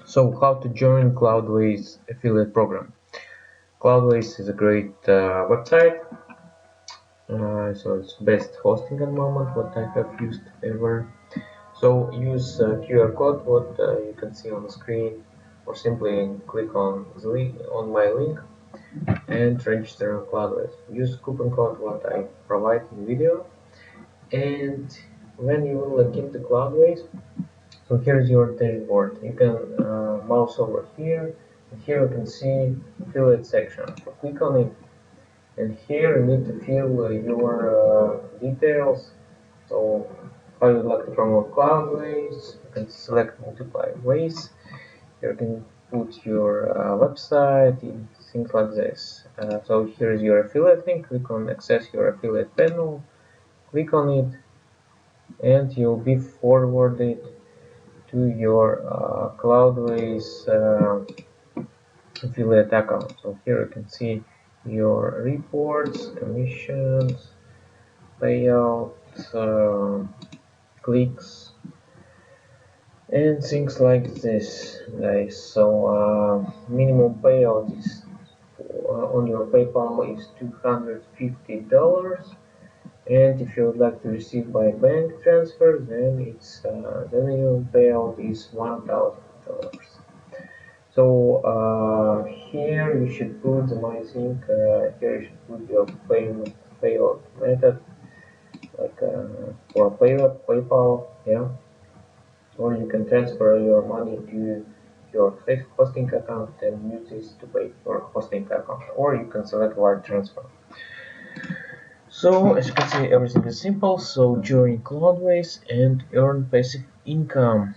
So how to join Cloudways affiliate program? Cloudways is a great website. So it's best hosting at the moment what I have used ever. So use QR code what you can see on the screen, or simply click on the link, on my link, and register on Cloudways. Use coupon code what I provide in video, and when you will log into Cloudways, so here's your dashboard. You can mouse over here, and here you can see affiliate section. Click on it, and here you need to fill your details. So how you would like to promote Cloudways, you can select multiple ways. Here you can put your website, things like this. So here is your affiliate link. Click on access your affiliate panel. Click on it, and you'll be forwarded to your Cloudways affiliate account. So here you can see your reports, commissions, payouts, clicks, and things like this, guys. So minimum payout is on your PayPal is $250. And if you would like to receive by bank transfer, then it's the minimum payout is $1,000. So here you should put I think here you should put your payout method, like for PayPal, yeah, or you can transfer your money to your hosting account and use this to pay your hosting account, or you can select wire transfer. So as you can see, everything is simple. So join Cloudways and earn passive income.